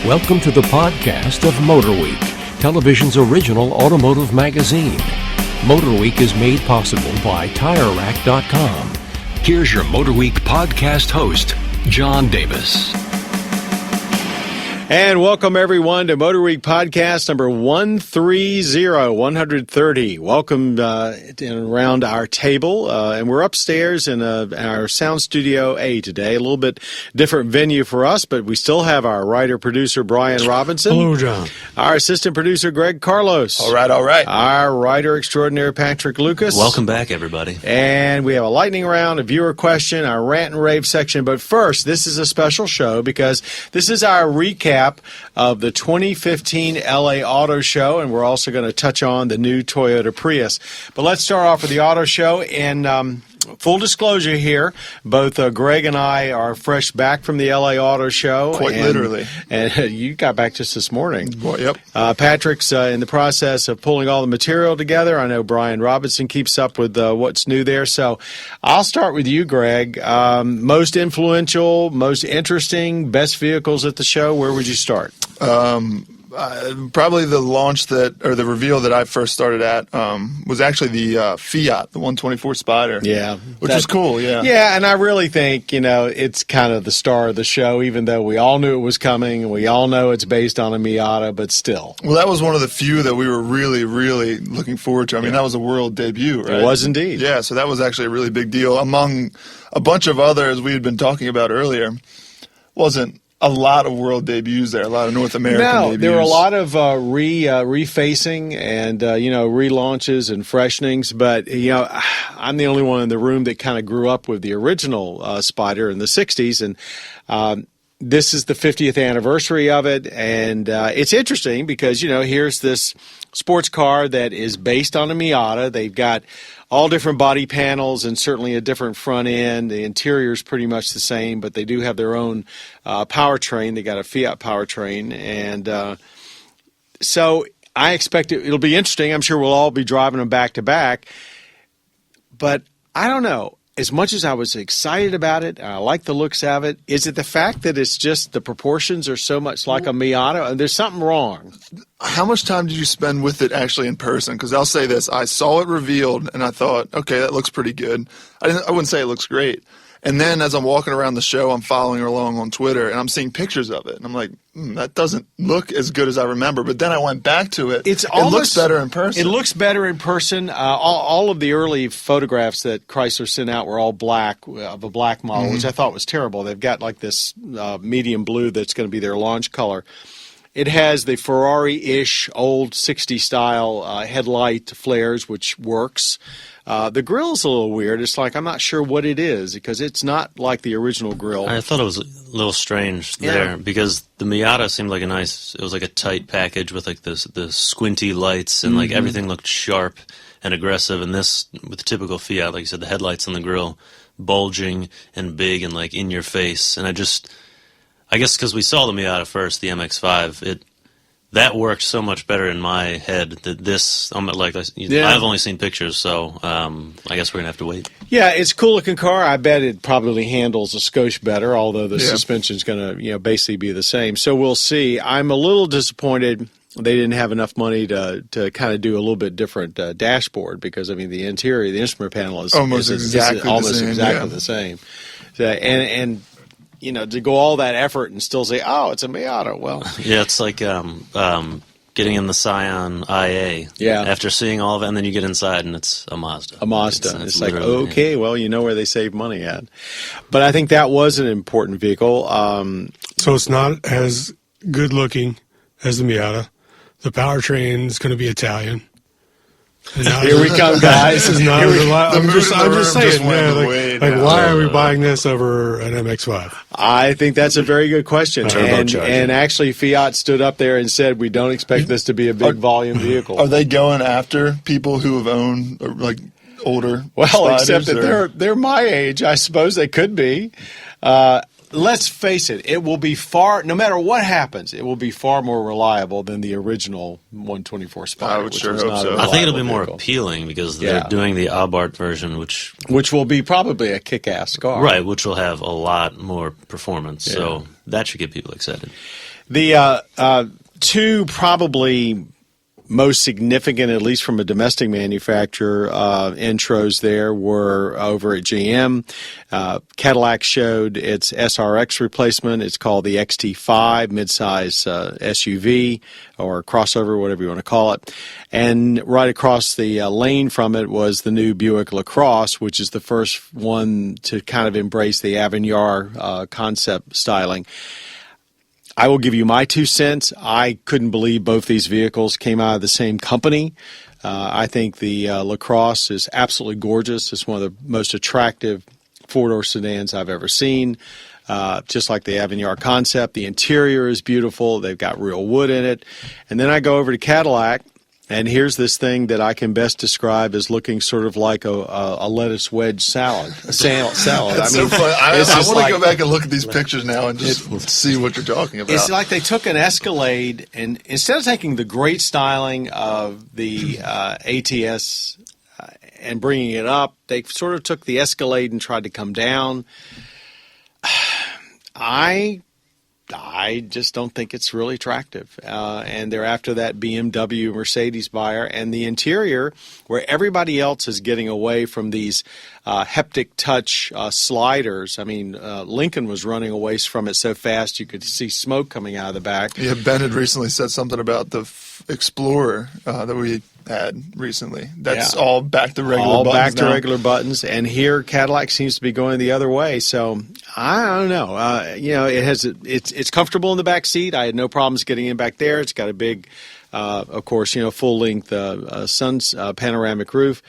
Welcome to the podcast of MotorWeek, television's original automotive magazine. MotorWeek is made possible by TireRack.com. Here's your MotorWeek podcast host, John Davis. And welcome, everyone, to MotorWeek podcast number 130. Welcome around our table. And we're upstairs in our Sound Studio A today. A little bit different venue for us, but we still have our writer-producer, Brian Robinson. Hello, John. Our assistant producer, Greg Carlos. All right. Our writer extraordinaire, Patrick Lucas. Welcome back, everybody. And we have a lightning round, a viewer question, our rant and rave section. But first, this is a special show because this is our recap of the 2015 LA Auto Show, and we're also going to touch on the new Toyota Prius. But let's start off with the auto show. And full disclosure here, both Greg and I are fresh back from the LA Auto Show. Quite literally. And you got back just this morning. Well, yep. Patrick's in the process of pulling all the material together. I know Brian Robinson keeps up with what's new there. So I'll start with you, Greg. Most influential, most interesting, best vehicles at the show. Where would you start? Probably the launch the reveal that I first started at was actually the Fiat, the 124 Spider. Yeah. Which is cool, yeah. Yeah, and I really think, it's kind of the star of the show, even though we all knew it was coming, and we all know it's based on a Miata, but still. Well, that was one of the few that we were really, really looking forward to. I mean, that was a world debut, right? It was indeed. Yeah, so that was actually a really big deal. Among a bunch of others we had been talking about earlier, wasn't a lot of world debuts there, a lot of North American debuts. There were a lot of refacing and, relaunches and freshenings, but, I'm the only one in the room that kind of grew up with the original Spider in the 60s, and this is the 50th anniversary of it, and it's interesting because, here's this sports car that is based on a Miata. They've got all different body panels and certainly a different front end. The interior is pretty much the same, but they do have their own powertrain. They got a Fiat powertrain, and so I expect it'll be interesting. I'm sure we'll all be driving them back to back, but I don't know. As much as I was excited about it, and I like the looks of it, is it the fact that it's just the proportions are so much like a Miata? And there's something wrong. How much time did you spend with it actually in person? Because I'll say this. I saw it revealed, and I thought, okay, that looks pretty good. I wouldn't say it looks great. And then as I'm walking around the show, I'm following along on Twitter, and I'm seeing pictures of it. And I'm like, that doesn't look as good as I remember. But then I went back to it. It looks better in person. It looks better in person. All of the early photographs that Chrysler sent out were all black, of a black model, which I thought was terrible. They've got like this medium blue that's going to be their launch color. It has the Ferrari-ish old 60 style headlight flares, which works. The grill's a little weird. It's like I'm not sure what it is because it's not like the original grill. I thought it was a little strange there because the Miata seemed like it was like a tight package with like the squinty lights and like everything looked sharp and aggressive. And this, with the typical Fiat, like you said, the headlights on the grill bulging and big and like in your face. And I guess because we saw the Miata first, the MX-5, that worked so much better in my head that this, I've only seen pictures, so I guess we're going to have to wait. Yeah, it's a cool-looking car. I bet it probably handles a skosh better, although the suspension's going to basically be the same. So we'll see. I'm a little disappointed they didn't have enough money to kind of do a little bit different dashboard because, the interior, the instrument panel is almost exactly the same. So, and to go all that effort and still say, oh, it's a Miata. Well, yeah, it's like getting in the Scion IA. Yeah. After seeing all of it, and then you get inside and it's a Mazda. It's like, okay, well, you know where they save money at. But I think that was an important vehicle. So it's not as good looking as the Miata. The powertrain is going to be Italian. Here we come, guys. This is not I'm just saying, why are we buying this over an MX-5? I think that's a very good question. And actually, Fiat stood up there and said, we don't expect this to be a big volume vehicle. Are they going after people who have owned, older Well, Spiders, except that they're my age. I suppose they could be. let's face it, it will be no matter what happens, it will be far more reliable than the original 124 Spider. I would sure hope so. I think it'll be more vehicle. appealing because they're doing the Abarth version, which will be probably a kick-ass car. Right, which will have a lot more performance. Yeah. So that should get people excited. The two probably most significant, at least from a domestic manufacturer, intros there were over at GM. Cadillac showed its SRX replacement. It's called the XT5 midsize SUV or crossover, whatever you want to call it. And right across the lane from it was the new Buick LaCrosse, which is the first one to kind of embrace the Avignard concept styling. I will give you my 2 cents. I couldn't believe both these vehicles came out of the same company. I think the LaCrosse is absolutely gorgeous. It's one of the most attractive four-door sedans I've ever seen. Just like the Avignard concept. The interior is beautiful. They've got real wood in it. And then I go over to Cadillac, and here's this thing that I can best describe as looking sort of like a lettuce wedge salad. Salad. It's so funny. I want to go back and look at these pictures now and just see what you're talking about. It's like they took an Escalade, and instead of taking the great styling of the ATS and bringing it up, they sort of took the Escalade and tried to come down. I just don't think it's really attractive. And they're after that BMW Mercedes buyer. And the interior, where everybody else is getting away from these haptic touch sliders. I mean, Lincoln was running away from it so fast you could see smoke coming out of the back. Yeah, Ben had recently said something about the Explorer that we had recently. That's all back to regular buttons. All back to regular buttons. And here Cadillac seems to be going the other way. So I don't know. It's comfortable in the back seat. I had no problems getting in back there. It's got a big, of course, full length sun's panoramic roof.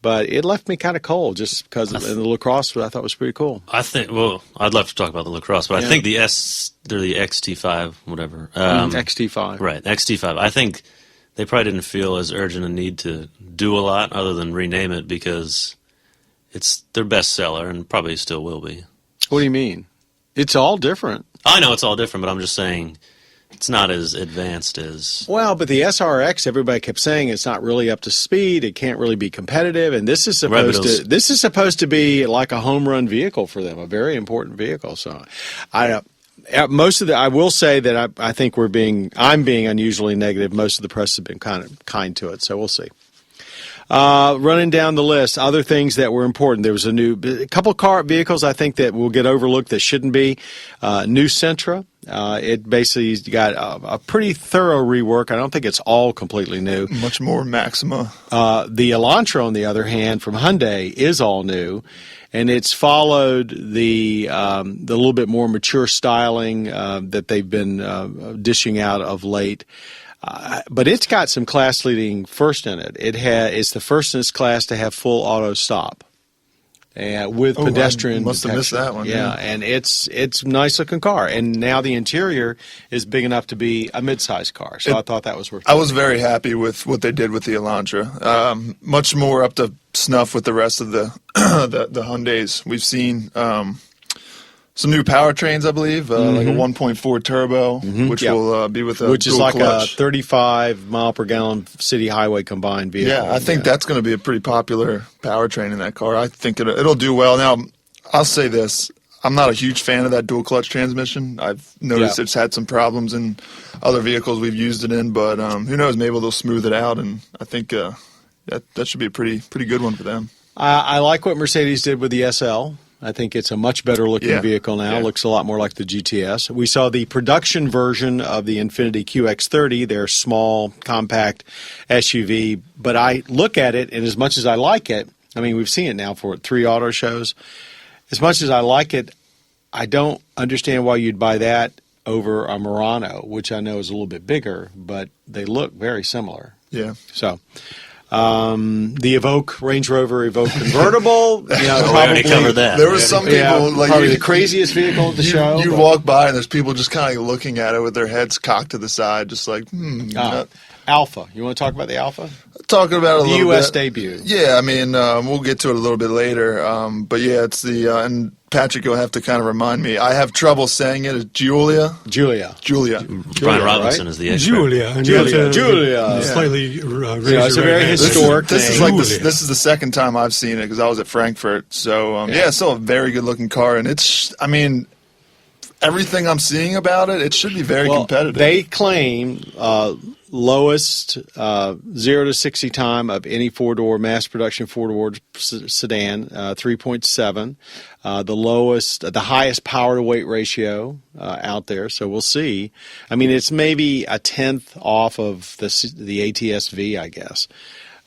But it left me kind of cold just because of the LaCrosse, I thought was pretty cool. I'd love to talk about the LaCrosse, but I think they're the XT5, whatever. XT5. Right, XT5. I think they probably didn't feel as urgent a need to do a lot other than rename it because it's their best seller and probably still will be. What do you mean? It's all different. I know it's all different, but I'm just saying it's not as advanced as... Well, but the SRX, everybody kept saying it's not really up to speed. It can't really be competitive. And this is supposed to be like a home run vehicle for them, a very important vehicle. So I will say that I think I'm being unusually negative. Most of the press has been kind of kind to it. So we'll see. Running down the list, other things that were important. There was a couple vehicles I think that will get overlooked that shouldn't be. New Sentra. It basically got a pretty thorough rework. I don't think it's all completely new. Much more Maxima. The Elantra, on the other hand, from Hyundai is all new. And it's followed the little bit more mature styling that they've been dishing out of late. But it's got some class-leading first in it. It's the first in its class to have full auto stop, with pedestrian. I must have missed that one. Yeah, and it's a nice-looking car. And now the interior is big enough to be a mid-size car. So I thought that was worth it. I was very happy with what they did with the Elantra. Much more up to snuff with the rest of the Hyundais. We've seen some new powertrains, I believe, like a 1.4 turbo, which will be with a which is dual like clutch. A 35 mile per gallon city highway combined vehicle. Yeah, I think that's going to be a pretty popular powertrain in that car. I think it'll do well. Now, I'll say this. I'm not a huge fan of that dual clutch transmission. I've noticed it's had some problems in other vehicles we've used it in, but who knows? Maybe they'll smooth it out, and I think that should be a pretty good one for them. I like what Mercedes did with the SL. I think it's a much better looking vehicle now. It looks a lot more like the GTS. We saw the production version of the Infiniti QX30, their small, compact SUV. But I look at it, and as much as I like it, I mean, we've seen it now for 3 auto shows. As much as I like it, I don't understand why you'd buy that over a Murano, which I know is a little bit bigger, but they look very similar. Yeah. So... the Range Rover Evoque convertible. Probably covered that. There was some people probably the craziest vehicle at the show. You walk by and there's people just kind of looking at it with their heads cocked to the side, just like, Alfa. You want to talk about the Alfa? Talking about it a The little U.S. bit. debut. Yeah, I mean, we'll get to it a little bit later. But yeah, it's the and Patrick, you'll have to kind of remind me. I have trouble saying it. It's Julia. Brian Robinson right? is the expert. Julia. And you have to Julia. slightly raise it's a your very right hand. historic This is name. like this is the second time I've seen it because I was at Frankfurt. So yeah, it's still a very good looking car, and it's. I mean, everything I'm seeing about it, it should be very competitive. They claim lowest 0 to 60 time of any four-door mass production four-door sedan, 3.7. The highest power to weight ratio out there. So we'll see. I mean, it's maybe a tenth off of the ATS-V, I guess.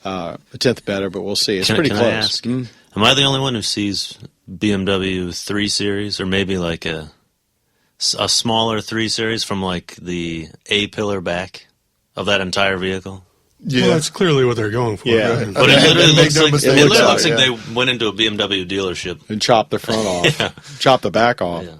A tenth better, but we'll see. It's pretty close. I ask, am I the only one who sees BMW 3 Series, or maybe like a smaller 3 Series from like the A-pillar back of that entire vehicle? Yeah, Well, that's clearly what they're going for. Yeah. Right? But it literally Make no looks mistake like, about it, they went into a BMW dealership. And chop the front off. Chop the back off. Yeah.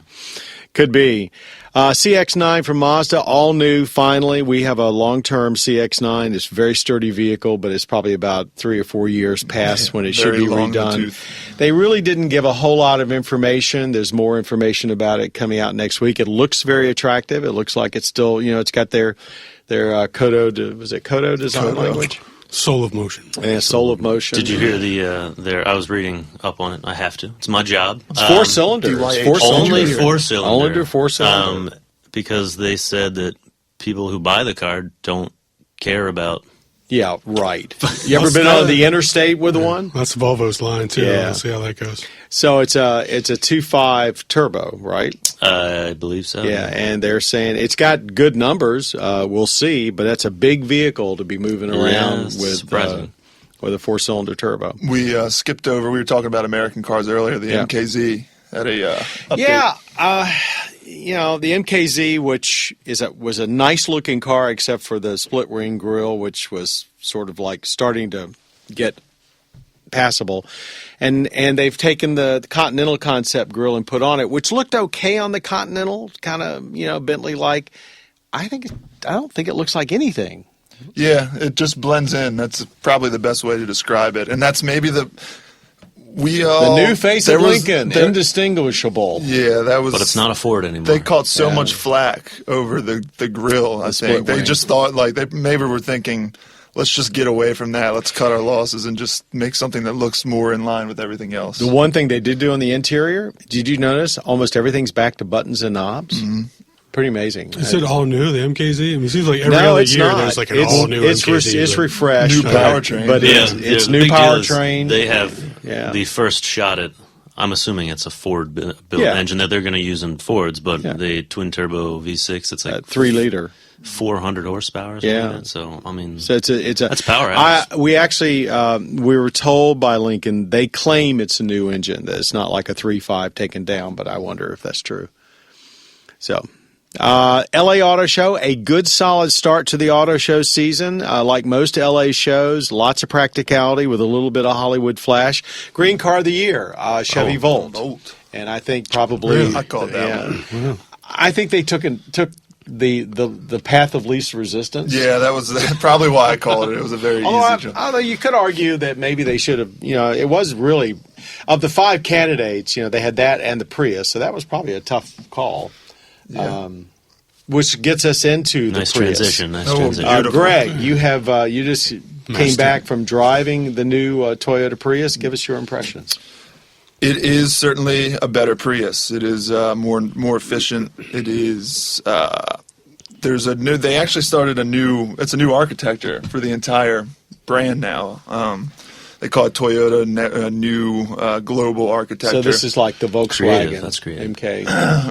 Could be. CX-9 from Mazda, all new finally. We have a long-term CX-9. It's a very sturdy vehicle, but it's probably about 3 or 4 years past when it should Very be long in the redone. tooth. They really didn't give a whole lot of information. There's more information about it coming out next week. It looks very attractive. It looks like it's still, it's got their Kodo, was it Kodo design language? Soul of motion. Yeah, Soul of Motion. Did you hear I was reading up on it. I have to. It's my job. It's four-cylinder. Only four-cylinder. Only four-cylinder. Because they said that people who buy the car don't care about. Yeah, right. You ever been on the interstate with one? That's Volvo's line, too. Yeah. We'll see how that goes. So it's a 2.5 turbo, right? I believe so. Yeah, and they're saying it's got good numbers. We'll see, but that's a big vehicle to be moving around with a four-cylinder turbo. We skipped over. We were talking about American cars earlier. The MKZ had a update. Yeah, the MKZ, which was a nice-looking car, except for the split-ring grille, which was sort of like starting to get passable, and they've taken the Continental concept grille and put on it, which looked okay on the Continental, kind of Bentley-like. I don't think it looks like anything. Yeah, it just blends in. That's probably the best way to describe it, and that's maybe the new face of Lincoln, indistinguishable. Yeah, that was. But it's not a Ford anymore. They caught so much flack over the grill. I think they just thought they maybe were thinking, let's just get away from that. Let's cut our losses and just make something that looks more in line with everything else. The one thing they did do on the interior, did you notice? Almost everything's back to buttons and knobs. Mm-hmm. Pretty amazing. Is it all new, the MKZ? I mean, it seems like every other year there's like an all-new MKZ. It's refreshed. New powertrain. But it's new powertrain. They have the first shot at, I'm assuming it's a Ford built engine that they're going to use in Fords, but the twin-turbo V6, it's like 3-liter. 400 horsepower or something like that. So, I mean, that's powerhouse. We actually, we were told by Lincoln, they claim it's a new engine, that it's not like a 3.5 taken down, but I wonder if that's true. So, LA Auto Show, a good solid start to the auto show season. Like most LA shows, lots of practicality with a little bit of Hollywood flash. Green Car of the Year, Chevy Volt. And I think probably I called that one. I think they took the path of least resistance. Yeah, that was probably why I called it. It was a very easy jump. Although you could argue that maybe they should have, it was really, of the 5 candidates, they had that and the Prius, so that was probably a tough call. Yeah. Which gets us into the Prius. Nice transition. Greg, you have you just came back from driving the new Toyota Prius. Give us your impressions. It is certainly a better Prius. It is more efficient. It is. They actually started it's a new architecture for the entire brand now. They call it Toyota new global architecture. So this is like the Volkswagen. That's creative. MK.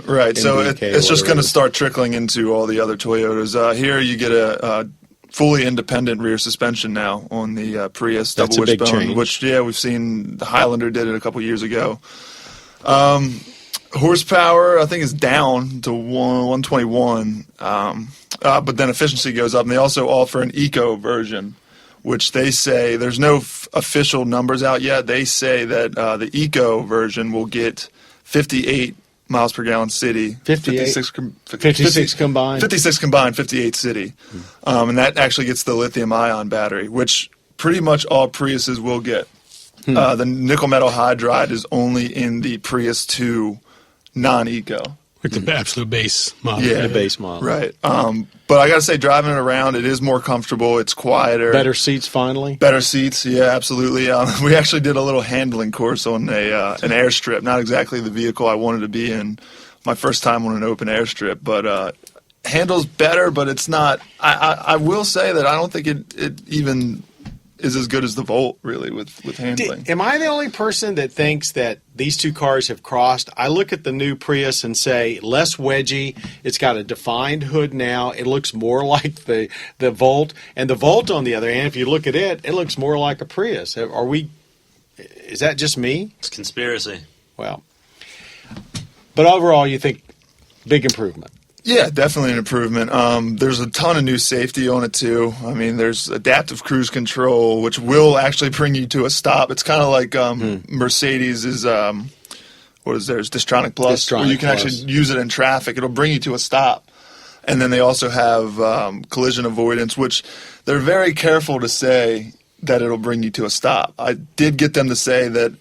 Right. MBK, so it's just going to start trickling into all the other Toyotas. Here you get a fully independent rear suspension now on the Prius double wishbone, which we've seen the Highlander did it a couple years ago. Horsepower, I think, is down to 121, but then efficiency goes up, and they also offer an eco version, which they say there's no official numbers out yet. They say that the eco version will get 58 miles per gallon city. 56 combined. 56 combined, 58 city. And that actually gets the lithium-ion battery, which pretty much all Priuses will get. The nickel metal hydride is only in the Prius 2 non-eco. Like the absolute base model. Yeah, the base model. Right. But I got to say, driving it around, it is more comfortable. It's quieter. Better seats, finally. Better seats, yeah, absolutely. We actually did a little handling course on an airstrip. Not exactly the vehicle I wanted to be in my first time on an open airstrip, but handles better. But it's not. I will say that I don't think it even is as good as the Volt, really, with handling. Am I the only person that thinks that these two cars have crossed? I look at the new Prius and say, less wedgy. It's got a defined hood now. It looks more like the Volt. And the Volt, on the other hand, if you look at it, it looks more like a Prius. Is that just me? It's conspiracy. Well, but overall, you think big improvement. Yeah, definitely an improvement. There's a ton of new safety on it, too. I mean, there's adaptive cruise control, which will actually bring you to a stop. It's kind of like Mercedes is, what is theirs, Distronic Plus, where you can actually use it in traffic. It'll bring you to a stop. And then they also have collision avoidance, which they're very careful to say that it'll bring you to a stop. I did get them to say that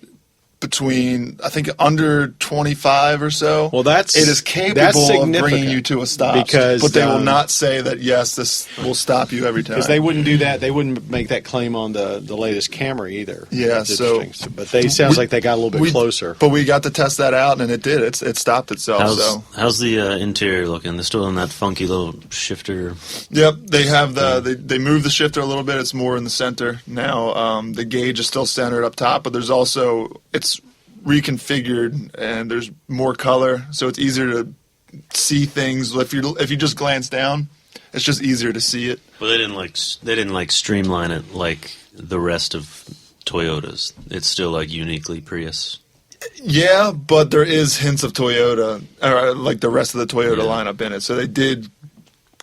between, I think, under 25 or so, well, it is capable of bringing you to a stop. But they will not say that, yes, this will stop you every time. Because they wouldn't do that. They wouldn't make that claim on the latest Camry either. Yeah, so. But sounds like they got a little bit closer. But we got to test that out, and it did. It stopped itself. How's the interior looking? They're still in that funky little shifter. Yep, they have they moved the shifter a little bit. It's more in the center now. The gauge is still centered up top, but there's also, it's reconfigured and there's more color, so it's easier to see things. If you just glance down, it's just easier to see it. Well, they didn't like streamline it like the rest of Toyotas. It's still like uniquely Prius. Yeah, but there is hints of Toyota, or like the rest of the Toyota lineup in it. So they did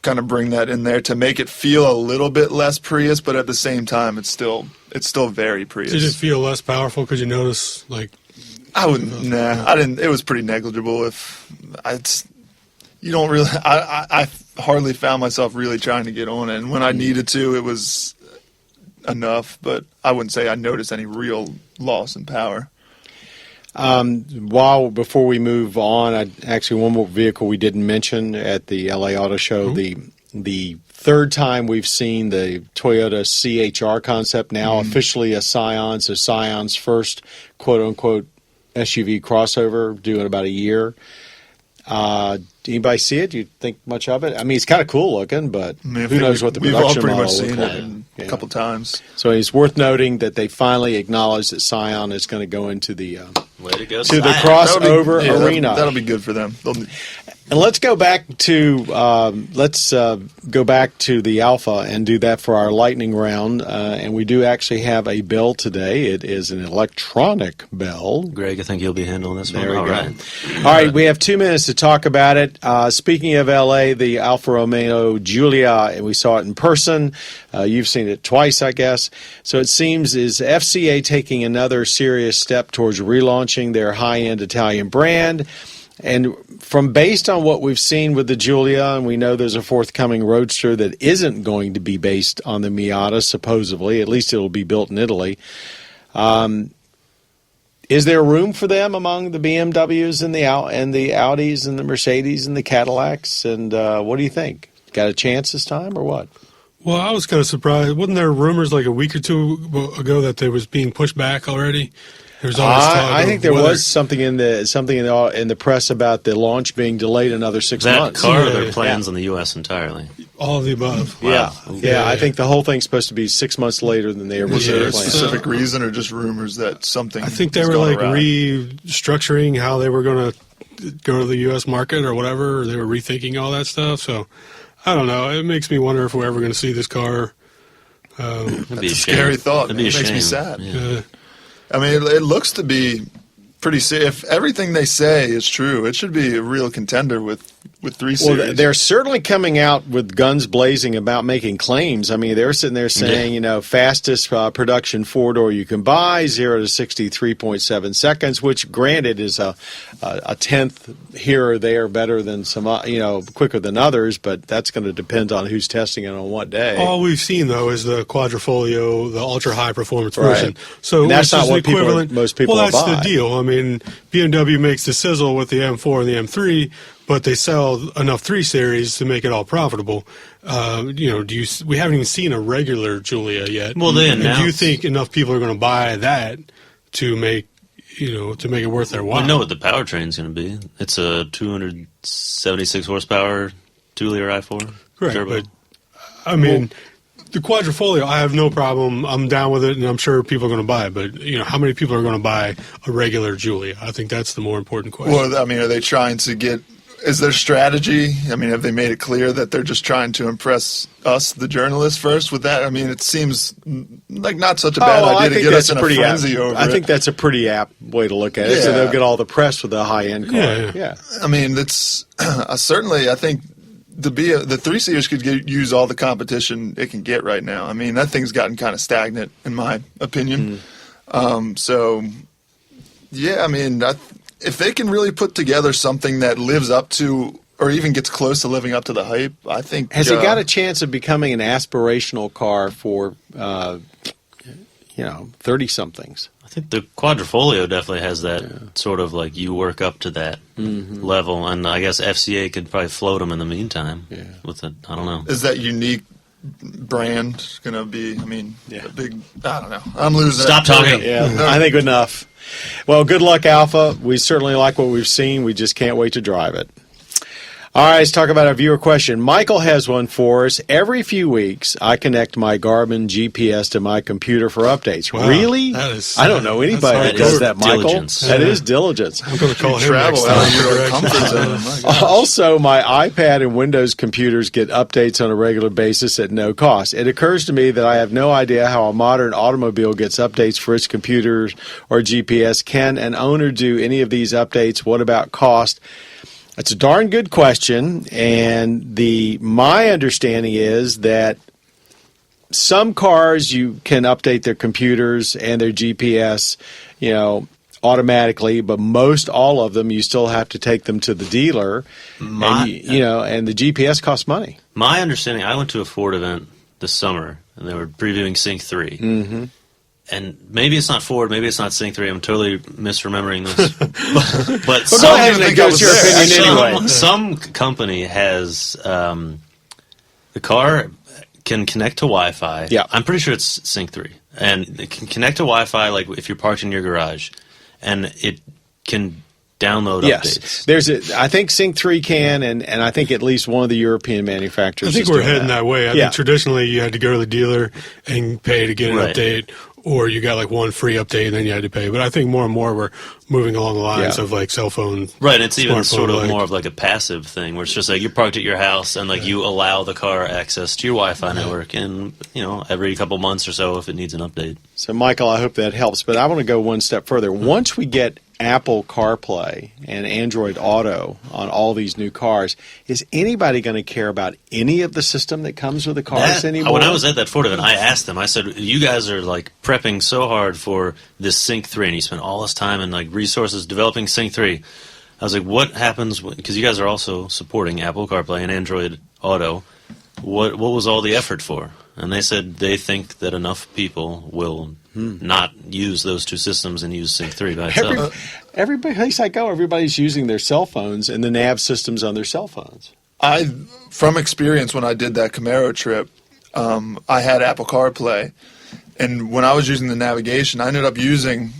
kind of bring that in there to make it feel a little bit less Prius, but at the same time, it's still very Prius. Did it feel less powerful because you notice, like? I wouldn't. Nah, I didn't. It was pretty negligible. You don't really. I hardly found myself really trying to get on it, and when I needed to, it was enough. But I wouldn't say I noticed any real loss in power. Before we move on, actually one more vehicle we didn't mention at the LA Auto Show. The third time we've seen the Toyota CHR concept, now officially a Scion. So Scion's first quote unquote SUV crossover, due in about a year. Anybody see it? Do you think much of it? I mean, it's kind of cool looking, but who knows what the production model looks like. We've all pretty much seen it a couple times. So it's worth noting that they finally acknowledged that Scion is going to go into the crossover arena. That'll be good for them. And let's go back to the Alfa and do that for our lightning round. And we do actually have a bell today. It is an electronic bell. Greg, I think you'll be handling this one. There we go. All right, we have 2 minutes to talk about it. Speaking of LA, the Alfa Romeo Giulia, and we saw it in person. You've seen it twice, I guess. So it seems is FCA taking another serious step towards relaunching their high-end Italian brand. And based on what we've seen with the Giulia, and we know there's a forthcoming Roadster that isn't going to be based on the Miata, supposedly. At least it'll be built in Italy. Is there room for them among the BMWs and the Audis and the Mercedes and the Cadillacs? And what do you think? Got a chance this time or what? Well, I was kind of surprised. Wasn't there rumors like a week or two ago that they was being pushed back already? There's always talk I think there was something in the press about the launch being delayed another 6 months. That car, their plans in the U.S. entirely. All of the above. Wow. Yeah. I think the whole thing's supposed to be 6 months later than they originally planned. Was there a specific reason or just rumors that something? I think they were like restructuring how they were going to go to the U.S. market or whatever. Or they were rethinking all that stuff. So I don't know. It makes me wonder if we're ever going to see this car. That's a scary thought. It makes me sad. Yeah. I mean, it looks to be pretty safe. If everything they say is true, it should be a real contender with with 3 Series. Well, they're certainly coming out with guns blazing about making claims. I mean, they're sitting there saying, fastest production 4-door you can buy, 0 to 63.7 seconds, which granted is a tenth here or there better than some, quicker than others, but that's going to depend on who's testing it on what day. All we've seen, though, is the Quadrifoglio, the ultra-high performance version. So and that's not what most people buy. Well, that's buy. the deal. I mean, BMW makes the sizzle with the M4 and the M3, but they sell enough 3 Series to make it all profitable. We haven't even seen a regular Giulia yet. Well, they announced. And do you think enough people are going to buy that to make it worth their while? We know what the powertrain's going to be. It's a 276 horsepower 2-liter i4 Correct, turbo. but I mean, the Quadrifoglio, I have no problem. I'm down with it, and I'm sure people are going to buy it. But how many people are going to buy a regular Giulia? I think that's the more important question. Well, I mean, are they trying to get? Is their strategy? I mean, have they made it clear that they're just trying to impress us, the journalists, first with that? I mean, it seems like not such a bad idea to get us in a frenzy over it. I think that's a pretty apt way to look at it. So they'll get all the press with a high-end car. Yeah. I mean, it's certainly. I think the 3 Series could use all the competition it can get right now. I mean, that thing's gotten kind of stagnant, in my opinion. So, yeah, I mean, if they can really put together something that lives up to, or even gets close to living up to the hype, I think. Has it got a chance of becoming an aspirational car for, 30-somethings? I think the Quadrifoglio definitely has that sort of like you work up to that level, and I guess FCA could probably float them in the meantime. Yeah. With it, I don't know. Is that unique brand going to be? I mean, a big. I don't know. I'm losing. Stop talking. Yeah, I think enough. Well, good luck, Alpha. We certainly like what we've seen. We just can't wait to drive it. All right, let's talk about a viewer question. Michael has one for us. Every few weeks, I connect my Garmin GPS to my computer for updates. Wow, really? I don't know anybody that does that, Michael. Diligence. That is diligence. I'm going to call him travel next out time. of your comfort zone. My gosh. Also, my iPad and Windows computers get updates on a regular basis at no cost. It occurs to me that I have no idea how a modern automobile gets updates for its computers or GPS. Can an owner do any of these updates? What about cost? That's a darn good question, and my understanding is that some cars you can update their computers and their GPS, automatically, but most all of them you still have to take them to the dealer, and the GPS costs money. My understanding, I went to a Ford event this summer, and they were previewing Sync 3. Mm-hmm. And maybe it's not Ford, maybe it's not Sync 3. I'm totally misremembering this. but go ahead and give us your opinion anyway. Some company has the car can connect to Wi-Fi. Yeah. I'm pretty sure it's Sync 3. And it can connect to Wi-Fi like if you're parked in your garage. And it can download updates. I think Sync 3 can, and I think at least one of the European manufacturers. I think we're heading that way. I think traditionally you had to go to the dealer and pay to get an update, or you got like one free update and then you had to pay. But I think more and more we're moving along the lines of like cell phone. Right, it's even sort of more of like a passive thing where it's just like you're parked at your house and like you allow the car access to your Wi-Fi network, and every couple months or so if it needs an update. So, Michael, I hope that helps. But I want to go one step further. Once we get Apple CarPlay and Android Auto on all these new cars, is anybody going to care about any of the system that comes with the cars anymore? When I was at that Ford event, I asked them, I said, you guys are like prepping so hard for this Sync 3, and you spent all this time and like resources developing Sync 3. I was like, what happens, because you guys are also supporting Apple CarPlay and Android Auto, what was all the effort for? And they said they think that enough people will not use those two systems and use Sync 3 by itself. Everybody, place I go, everybody's using their cell phones and the nav systems on their cell phones. From experience, when I did that Camaro trip, I had Apple CarPlay, and when I was using the navigation, I ended up using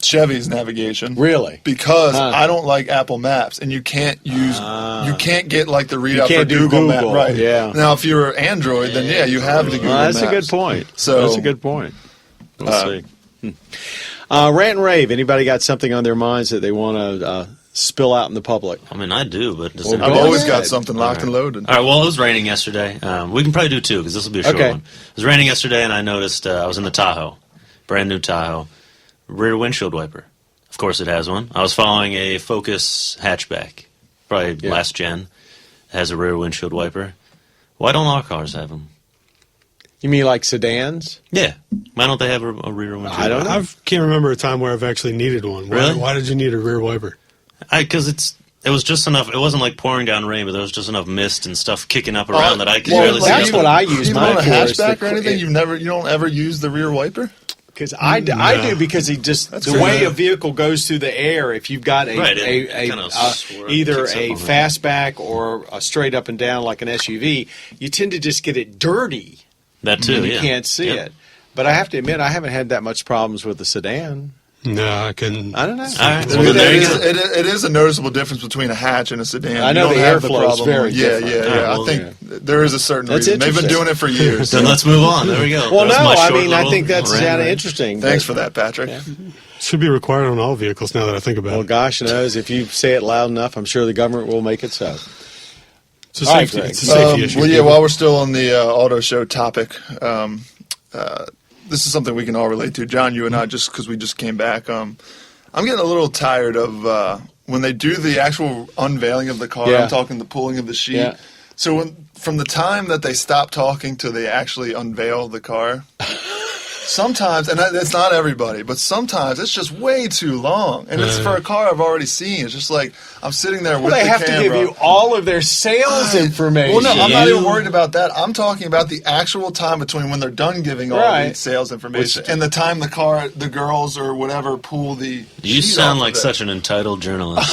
Chevy's navigation. Really? Because I don't like Apple Maps, and you can't use you can't get like the readout for Google Maps. Right. Yeah. Now, if you're Android, then you have the Google Maps. That's a good point. That's a good point. We'll see. Rant and rave. Anybody got something on their minds that they want to spill out in the public? I mean, I do, but I've always got something locked and loaded. All right. Well, it was raining yesterday. We can probably do two because this will be a short one. It was raining yesterday, and I noticed I was in the Tahoe, brand new Tahoe, rear windshield wiper. Of course, it has one. I was following a Focus hatchback, probably last gen, has a rear windshield wiper. Why don't all cars have them? You mean like sedans? Yeah. Why don't they have a rear windshield? I don't know. I can't remember a time where I've actually needed one. Really? Why did you need a rear wiper? Because it was just enough. It wasn't like pouring down rain, but there was just enough mist and stuff kicking up around that I could barely see. That's what I use Even mine on a for. is hatchback the- or anything, you don't ever use the rear wiper? Because I do, because he just the crazy. way a vehicle goes through the air. If you've got Right, it kinda either kicks up a on it. fastback or a straight up and down like an SUV, you tend to just get it dirty. That too, And yeah. you can't see Yep. it. But I have to admit, I haven't had that much problems with the sedan. No, I couldn't. I don't know. All right. Maybe Well, that there you is- go. It is a noticeable difference between a hatch and a sedan. I know You don't the have airflow is problem. very Yeah, different. yeah. Well, I think there is a certain That's reason. They've been interesting. doing it for years. Then let's move on. There we go. Well, That was no, my I short mean, I little think that's rant. kind of interesting. Thanks but- for that, Patrick. Should be required on all vehicles now that I think about Well, it. gosh knows, if you say it loud enough, I'm sure the government will make it so. It's a All right, safety, Greg. it's a safety issue. Well, yeah, people. while we're still on the auto show topic, this is something we can all relate to. John, you and I, just because we just came back, I'm getting a little tired of when they do the actual unveiling of the car. Yeah. I'm talking the pulling of the sheet. Yeah. So from the time that they stop talking to they actually unveil the car, sometimes, and it's not everybody, but sometimes it's just way too long. And it's for a car I've already seen. It's just like I'm sitting there with Well, they the have camera. to give you all of their sales information. Well, no, I'm not even worried about that. I'm talking about the actual time between when they're done giving all Right. the sales information and the time the girls or whatever pull the. You sheet sound off like of it. such an entitled journalist.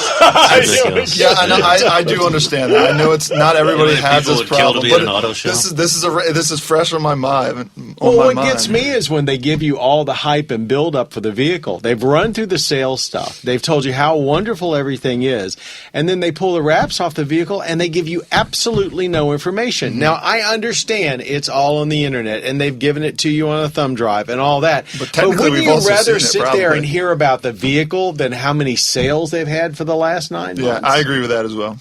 It's ridiculous. Yeah, I do understand that. I know it's not everybody Yeah, has people this would kill to problem, be at but an auto show. this is fresh on my mind. Well, my what mind. gets me is when they give you all the hype and build up for the vehicle. They've run through the sales stuff. They've told you how wonderful everything is. And then they pull the wraps off the vehicle and they give you absolutely no information. Now, I understand it's all on the internet and they've given it to you on a thumb drive and all that. But technically, wouldn't we've you also rather seen it, sit there probably. and hear about the vehicle than how many sales they've had for the last 9 Yeah, months? I agree with that as well.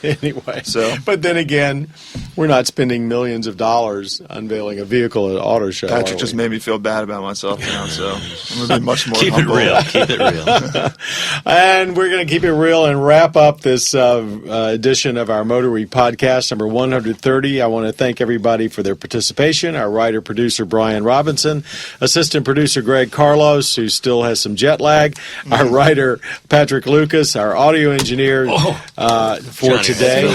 Anyway, So- but then again, we're not spending millions of dollars unveiling a vehicle at an auto show. Patrick are just we? made me feel bad about myself now, so I'm going to be much more Keep it humble. real. Keep it real. And we're going to keep it real and wrap up this edition of our MotorWeek podcast, number 130. I want to thank everybody for their participation. Our writer-producer, Brian Robinson. Assistant producer, Greg Carlos, who still has some jet lag. Our writer, Patrick Lucas. Our audio engineer for Johnny, today.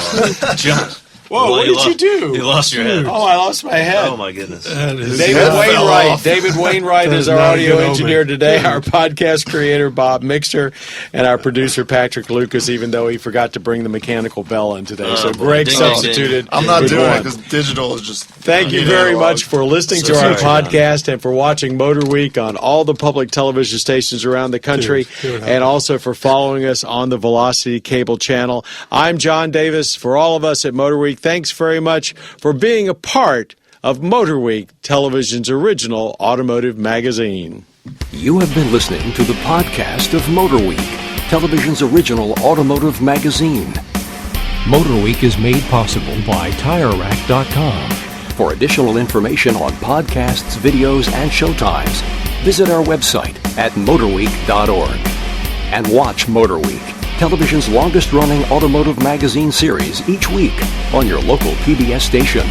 John. Whoa, what did you do? You lost your head. Oh, I lost my head. Oh, my goodness. David head fell Wainwright. off. David Wainwright is our Not a audio good engineer omen. today, our podcast creator, Bob Mixter, and our producer, Patrick Lucas, even though he forgot to bring the mechanical bell in today. So boy. Greg Ding, ding, substituted. I'm not for doing it Dawn. because digital is just. Thank you very much for listening So to our sorry, podcast and for watching Motor Week on all the public television stations around the country, Dude, and also for following us on the Velocity Cable channel. I'm John Davis. For all of us at Motor Week, thanks very much for being a part of Motor Week, television's original automotive magazine. You have been listening to the podcast of MotorWeek, television's original automotive magazine. MotorWeek is made possible by TireRack.com. For additional information on podcasts, videos, and showtimes, visit our website at MotorWeek.org. And watch MotorWeek, television's longest-running automotive magazine series each week on your local PBS station.